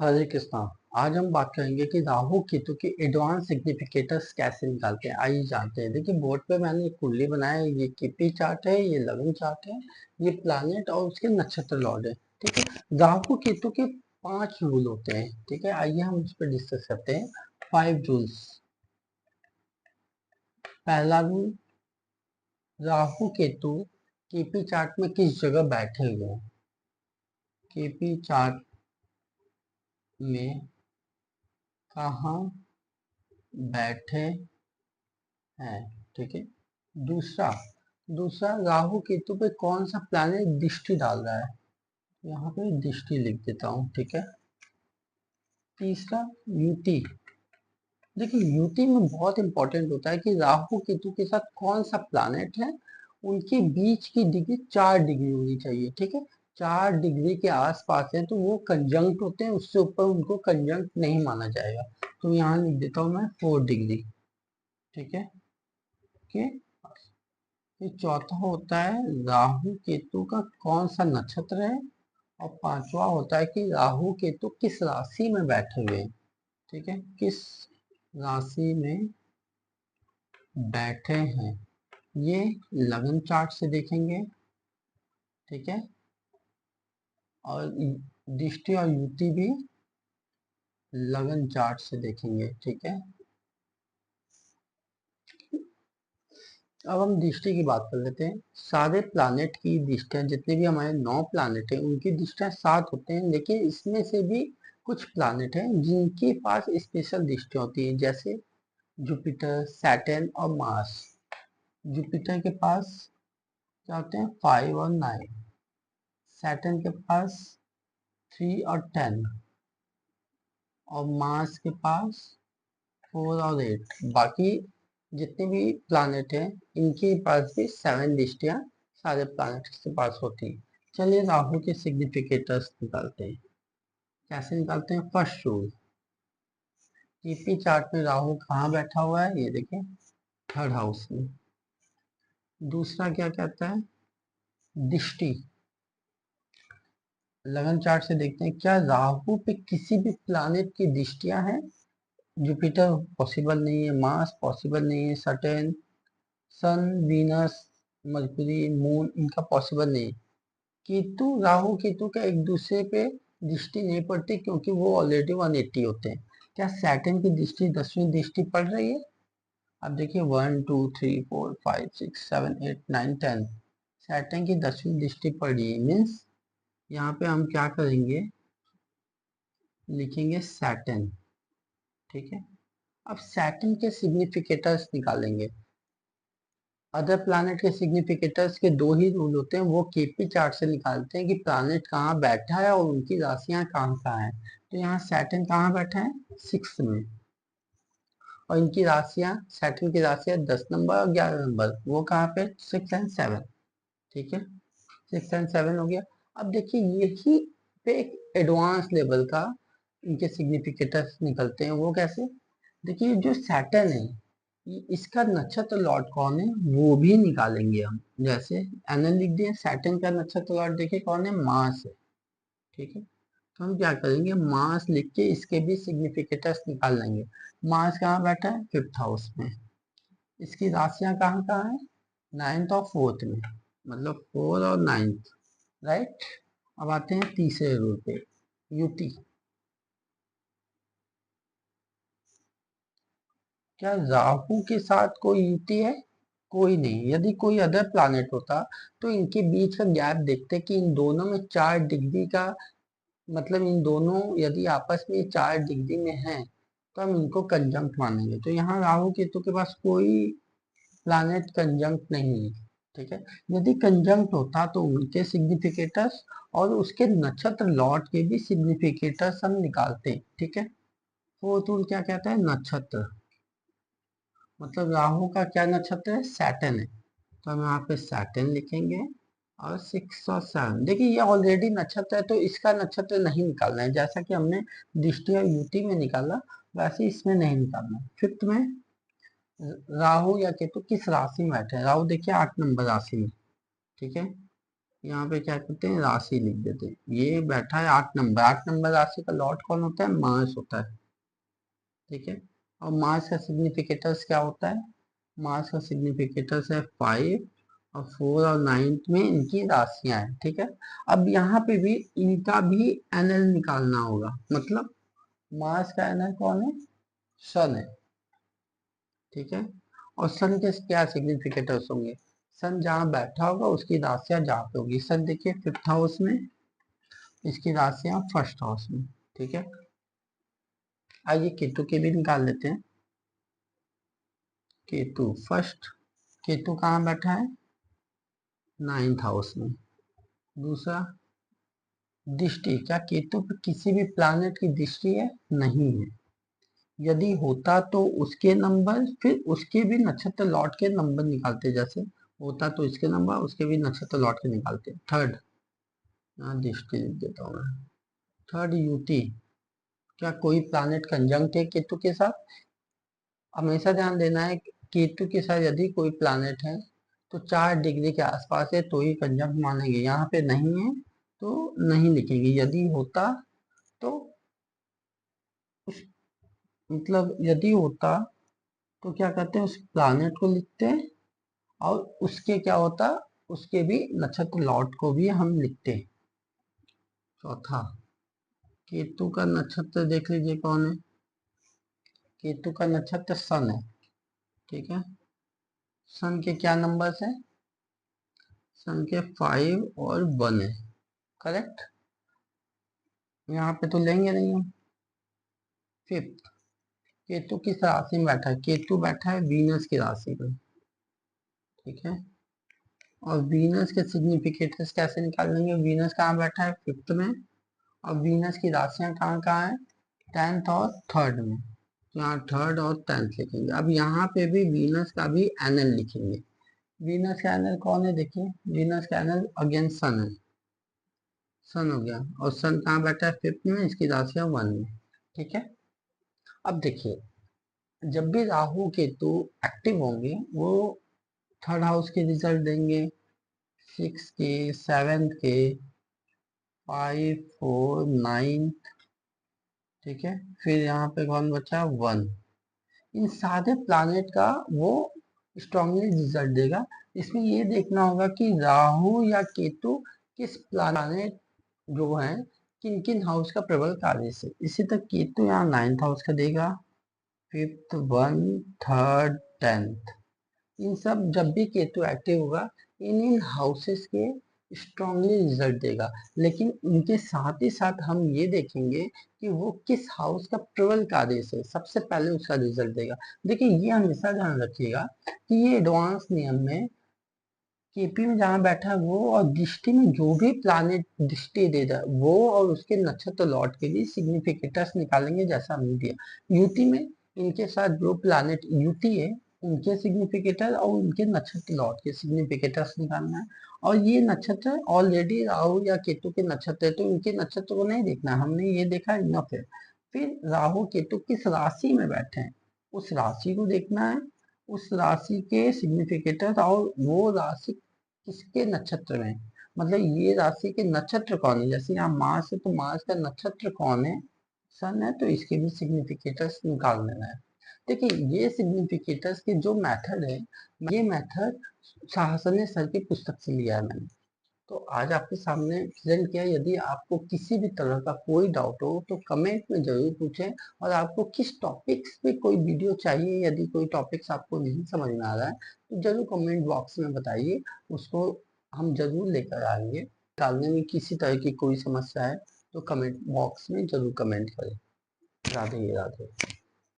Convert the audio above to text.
हरे कृष्णा। आज हम बात करेंगे कि राहु केतु के एडवांस सिग्निफिकेटर्स कैसे निकालते हैं। आइए जानते हैं। देखिए बोर्ड पे मैंने एक कुंडली बनाया है। ये केपी चार्ट है, ये लग्न चार्ट है, ये प्लैनेट और उसके नक्षत्र लॉर्ड है। ठीक है। राहु केतु के 5 रूल होते हैं। ठीक है, आइए हम उस पर डिस्कस करते हैं। 5 रूल्स। पहला rule, Rahu Ketu KP chart में किस जगह बैठे हुए हैं। केपी चार्ट में कहाँ बैठे हैं। ठीक है। दूसरा दूसरा राहु केतु पे कौन सा प्लैनेट दृष्टि डाल रहा है। यहाँ पे दृष्टि लिख देता हूँ। ठीक है। तीसरा, यूटी। देखिए यूटी में बहुत इंपॉर्टेंट होता है कि राहु केतु के साथ कौन सा प्लैनेट है। उनके बीच की डिग्री 4 डिग्री होनी चाहिए। ठीक है। 4 डिग्री के आसपास है तो वो कंजंक्ट होते हैं, उससे ऊपर उनको कंजंक्ट नहीं माना जाएगा। तो यहाँ लिख देता हूँ मैं 4 डिग्री। ठीक है। कि ये चौथा होता है राहु केतु का कौन सा नक्षत्र है। और पांचवा होता है कि राहु केतु किस राशि में बैठे हुए हैं। ठीक है, किस राशि में बैठे हैं, ये लगन चार्ट से देखेंगे। ठीक है। और दृष्टि और युति भी लगन चार्ट से देखेंगे। ठीक है। अब हम दृष्टि की बात कर लेते हैं। सारे प्लैनेट की दृष्टियां, जितने भी हमारे 9 प्लैनेट हैं उनकी दृष्टियां 7 होते हैं, लेकिन इसमें से भी कुछ प्लैनेट हैं जिनके पास स्पेशल दृष्टियां होती है, जैसे जुपिटर, सैटर्न और मार्स। जुपिटर के पास क्या होते हैं, 5 और 9। सैटर्न के पास 3 और 10। और मार्स के पास 4 और 8। बाकी जितने भी प्लैनेट हैं इनके पास भी 7 दृष्टियां सारे प्लैनेट के पास होती हैं। चलिए राहु के सिग्निफिकेटर्स निकालते हैं। कैसे निकालते हैं। फर्स्ट रूल, टीपी चार्ट में राहु कहाँ बैठा हुआ है, ये देखिए 3rd हाउस में। दूसरा क्या कहता है, दृष्टि। लगन चार्ट से देखते हैं क्या राहु पे किसी भी प्लैनेट की दृष्टियां हैं। जुपिटर पॉसिबल नहीं है, मार्स पॉसिबल नहीं है, सटर्न, सन, वीनस, मरकुरी, मून इनका पॉसिबल नहीं। केतु, राहु केतु का एक दूसरे पे दृष्टि नहीं पड़ती क्योंकि वो ऑलरेडी 180 होते हैं। क्या सैटर्न की दृष्टि 10वीं दृष्टि पड़ रही है। अब देखिए 1 2 3 4 5 6 7 8 9 10 सैटर्न की 10वीं दृष्टि पड़ रही है। मीन्स यहाँ पे हम क्या करेंगे, लिखेंगे सैटर्न। ठीक है। अब सैटर्न के सिग्निफिकेटर्स निकालेंगे। अदर प्लैनेट के सिग्निफिकेटर्स के 2 ही रूल होते हैं, वो केपी चार्ट से निकालते हैं कि प्लैनेट कहाँ बैठा है और उनकी राशियां कहाँ कहाँ है। तो यहाँ सैटर्न कहाँ बैठा है, 6 में। और इनकी राशियां, सैटर्न की राशियां 10 नंबर और 11 नंबर, वो कहाँ पे 6 एंड 7। ठीक है, 6 एंड 7 हो गया। अब देखिए यही पे एक एडवांस लेवल का इनके सिग्निफिकेटर्स निकलते हैं। वो कैसे, देखिए जो सैटर्न है इसका नक्षत्र लॉर्ड कौन है वो भी निकालेंगे हम। जैसे एनएल लिख दिए, सैटर्न का नक्षत्र लॉर्ड देखिए कौन है, मार्स है। ठीक है। तो हम क्या करेंगे, मार्स लिख के इसके भी सिग्निफिकेटर्स निकाल लेंगे। मार्स कहाँ बैठा है, 5th हाउस में। इसकी राशियां कहाँ कहाँ है, 9th और 4th में, मतलब 4 और 9th। राइट। अब आते हैं तीसरे रूल पे, युति। क्या राहु के साथ कोई युति है, कोई नहीं। यदि कोई अदर प्लैनेट होता तो इनके बीच का गैप देखते कि इन दोनों में 4 डिग्री का, मतलब इन दोनों यदि आपस में 4 डिग्री में हैं तो हम इनको कंजंक्ट मानेंगे। तो यहाँ राहु केतु के पास कोई प्लैनेट कंजंक्ट नहीं है। ठीक है। यदि कंजंक्ट होता तो उनके सिग्निफिकेटर्स और उसके नक्षत्र लॉर्ड के भी सिग्निफिकेटर्स हम निकालते। ठीक है। फोर्थ रूल क्या कहता है, नक्षत्र। मतलब राहु का क्या नक्षत्र है, सैटर्न है। तो हम यहाँ पे सैटर्न लिखेंगे। और 6 और 7, देखिए ये ऑलरेडी नक्षत्र है तो इसका नक्षत्र नहीं निकालना है। जैसा कि हमने दृष्टि और युति में निकाला वैसे इसमें नहीं निकालना है। 5th में राहु या केतु किस राशि में बैठे हैं। राहु देखिए 8 नंबर राशि में। ठीक है। यहाँ पे क्या करते हैं, राशि लिख देते हैं। ये बैठा है 8 नंबर, 8 नंबर राशि का लॉट कौन होता है, मास होता है। ठीक है, और मास का सिग्निफिकेटर्स क्या होता है, मास का सिग्निफिकेटर्स है 5 और 4 और 9 में इनकी राशियां हैं। ठीक है, अब यहाँ पे भी इनका भी एनएल निकालना होगा, मतलब मास का एनएल कौन है, सन है। ठीक है, और सन के क्या सिग्निफिकेटर्स होंगे, सन जहाँ बैठा होगा उसकी राशियां जहाँ पे होगी। सन देखिए 5th हाउस में, इसकी राशियां 1st हाउस में। ठीक है, आइए केतु के भी निकाल लेते हैं। केतु फर्स्ट, केतु कहाँ बैठा है, 9th हाउस में। दूसरा, दृष्टि, क्या केतु पे किसी भी प्लैनेट की दृष्टि है, नहीं है। यदि होता तो उसके नंबर, फिर उसके भी नक्षत्र लौट के नंबर निकालते, जैसे होता तो इसके नंबर, उसके भी नक्षत्र लौट के निकालते। थर्ड, यहाँ दृष्टि लिख देता हूँ मैं। थर्ड, युति, क्या कोई प्लैनेट कंजंक्ट है केतु के साथ। हमेशा ध्यान देना है, केतु के साथ यदि कोई प्लैनेट है तो 4 डिग्री के आसपास है तो ही कंजंक्ट मानेंगे, यहाँ पे नहीं है तो नहीं लिखेंगे। यदि होता तो उस, मतलब यदि होता तो क्या कहते हैं, उस प्लैनेट को लिखते हैं, और उसके क्या होता, उसके भी नक्षत्र लॉट को भी हम लिखते हैं। चौथा, केतु का नक्षत्र देख लीजिए कौन है, केतु का नक्षत्र सन है। ठीक है, सन के क्या नंबर्स है, सन के 5 और 1 है। करेक्ट, यहाँ पे तो लेंगे नहीं हम। 5th, केतु किस राशि में बैठा है, केतु बैठा है वीनस की राशि में। ठीक है, और वीनस के सिग्निफिकेटर्स कैसे निकाल लेंगे, वीनस कहाँ बैठा है, 5th में, और वीनस की राशियां कहाँ कहाँ है, 10th और 3rd में। तो यहाँ 3rd और 10th लिखेंगे। अब यहाँ पे भी वीनस का भी एनएल लिखेंगे। वीनस का एनएल कौन है, देखिए वीनस का एनएल अगेन सन है, सन हो गया, और सन कहाँ बैठा है, 5th में, इसकी राशियां 1 में। ठीक है, अब देखिए, जब भी राहु केतु एक्टिव होंगे वो 3rd हाउस के रिजल्ट देंगे, 6 के, 7th के, 5, 4, 9। ठीक है, फिर यहाँ पे कौन बचा, 1। इन सारे प्लानेट का वो स्ट्रांगली रिजल्ट देगा। इसमें ये देखना होगा कि राहु या केतु किस प्लानेट जो है किन किन हाउस का प्रबल कार्य से। इसी तक केतु यहाँ 9th हाउस का देगा, 5th 1, 3rd 10th। इन सब जब भी केतु एक्टिव होगा इन इन हाउसेस के स्ट्रांगली रिजल्ट देगा। लेकिन उनके साथ ही साथ हम ये देखेंगे कि वो किस हाउस का प्रबल कार्य से सबसे पहले उसका रिजल्ट देगा। देखिए, ये हमेशा ध्यान रखिएगा कि ये एडवांस नियम में केपी में जहाँ बैठा है वो, और दृष्टि में जो भी प्लानिट दृष्टि दे रहा है वो, और उसके नक्षत्र लॉट के लिए सिग्निफिकेटर्स निकालेंगे जैसा हमने दिया। यूटी में इनके साथ जो प्लानिट यूटी है उनके सिग्निफिकेटर और उनके नक्षत्र लॉट के सिग्निफिकेटर्स निकालना है। और ये नक्षत्र ऑलरेडी राहु या केतु के नक्षत्र है तो इनके नक्षत्र को नहीं देखना, हमने ये देखा इनफ है। फिर राहु केतु किस राशि में बैठे हैं उस राशि को देखना है, उस राशि के सिग्निफिकेटर, और वो राशि किसके नक्षत्र में, मतलब ये राशि के नक्षत्र कौन है। जैसे यहाँ मार्स है तो मार्स का नक्षत्र कौन है, सन है, तो इसके भी सिग्निफिकेटर्स निकाल लेना है। देखिए, ये सिग्निफिकेटर्स के जो मेथड है, ये मेथड शाहसन सर की पुस्तक से लिया है मैंने, तो आज आपके सामने प्रेजेंट किया। यदि आपको किसी भी तरह का कोई डाउट हो तो कमेंट में जरूर पूछें, और आपको किस टॉपिक्स पे कोई वीडियो चाहिए, यदि कोई टॉपिक्स आपको नहीं समझ में आ रहा है तो जरूर कमेंट बॉक्स में बताइए, उसको हम जरूर लेकर आएंगे। डालने में किसी तरह की कोई समस्या है तो कमेंट बॉक्स में जरूर कमेंट करें। राधे राधे।